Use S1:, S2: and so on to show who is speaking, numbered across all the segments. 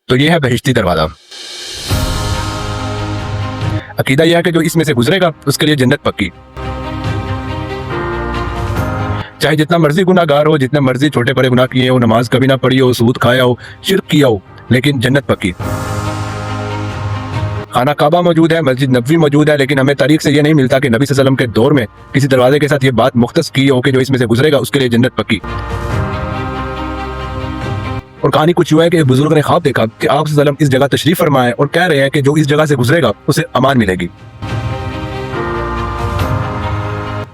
S1: तो ये है बहिश्ती दरवाजा। अकीदा यह है कि जो इसमें से गुजरेगा उसके लिए जन्नत पक्की। चाहे जितना मर्जी गुनाहगार हो, जितने मर्जी छोटे बड़े गुनाह किए हो, नमाज कभी ना पढ़ी हो, सूद खाया हो, शिर्क किया हो, लेकिन जन्नत पक्की। खाना काबा मौजूद है, मस्जिद नबवी मौजूद है, लेकिन हमें तारीख से ये नहीं मिलता कि नबी सल्लल्लाहु अलैहि वसल्लम के दौर में किसी दरवाजे के साथ ये बात मुख्तस की हो कि जो इसमें से गुजरेगा उसके लिए जन्नत पक्की। और कहानी कुछ यूं है कि बुजुर्ग ने ख्वाब देखा कि आप सल्लल्लाहु अलैहि वसल्लम इस जगह तशरीफ फरमाए और कह रहे हैं कि जो इस जगह से गुजरेगा उसे अमान मिलेगी।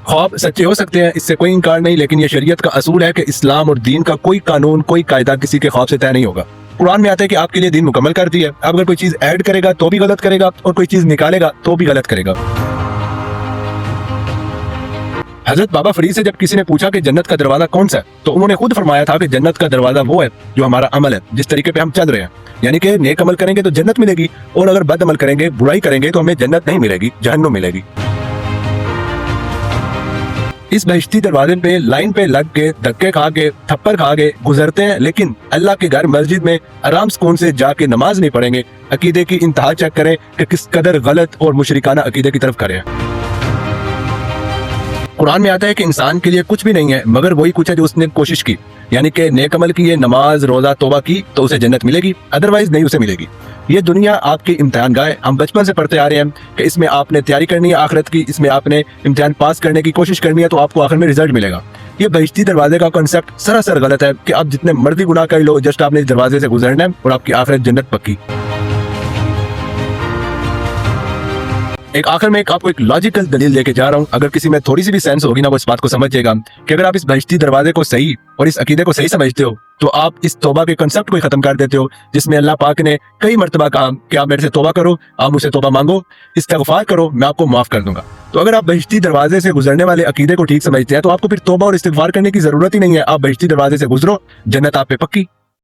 S1: ख्वाब सच्चे हो सकते हैं, इससे कोई इनकार नहीं, लेकिन ये शरीयत का असूल है कि इस्लाम और दीन का कोई कानून, कोई कायदा किसी के ख्वाब से तय नहीं होगा। कुरान में आता है कि आपके लिए दीन मुकम्मल कर दिया है। अब अगर कोई चीज ऐड करेगा तो भी गलत करेगा और कोई चीज निकालेगा तो भी गलत करेगा। हजरत बाबा फरीद से जब किसी ने पूछा कि जन्नत का दरवाजा कौन सा है, तो उन्होंने खुद फरमाया था कि जन्नत का दरवाजा वो है जो हमारा अमल है, जिस तरीके पे हम चल रहे हैं। यानी कि नेक अमल करेंगे तो जन्नत मिलेगी, और अगर बद अमल करेंगे, बुराई करेंगे, तो हमें जन्नत नहीं मिलेगी, जहन्नुम मिलेगी। इस बहिश्ती दरवाजे पे लाइन पे लग के, धक्के खा के, थप्पड़ खा के गुजरते हैं, लेकिन अल्लाह के घर मस्जिद में आराम सुकून से जाके नमाज नहीं पढ़ेंगे। अकीदे की इंतहा चेक करें कि किस कदर गलत और मुशरिकाना अकीदे की तरफ करें। कुरान में आता है कि इंसान के लिए कुछ भी नहीं है मगर वही कुछ है जो उसने कोशिश की। यानी कि नेक अमल की, नमाज रोजा तौबा की तो उसे जन्नत मिलेगी, अदरवाइज नहीं उसे मिलेगी। ये दुनिया आपकी इम्तिहान गाह है। हम बचपन से पढ़ते आ रहे हैं कि इसमें आपने तैयारी करनी है आखिरत की, इसमें आपने इम्तिहान पास करने की कोशिश करनी है तो आपको आखिर में रिजल्ट मिलेगा। ये बहिश्ती दरवाजे का कॉन्सेप्ट सरासर गलत है कि आप जितने मर्जी गुनाह कर लो, जस्ट आपने इस दरवाजे से गुजरना है और आपकी आखिरत जन्नत पक्की। एक आखिर में आपको एक लॉजिकल दलील लेके जा रहा हूँ। अगर किसी में थोड़ी सी भी सेंस होगी ना, वो इस बात को समझेगा कि अगर आप इस बहिश्ती दरवाजे को सही और इस अकीदे को सही समझते हो तो आप इस तौबा के कंसेप्ट को ही खत्म कर देते हो, जिसमें अल्लाह पाक ने कई मर्तबा कहा कि आप मेरे से तौबा करो, आप मुझसे तौबा मांगो, इस्तिग़फ़ार करो, मैं आपको माफ कर दूंगा। तो अगर आप बहिश्ती दरवाजे से गुजरने वाले अकीदे को ठीक समझते हैं तो आपको फिर तौबा और इस्तिग़फ़ार करने की जरूरत ही नहीं है। आप बहिश्ती दरवाजे से गुजरो, जन्नत आप पे पक्की।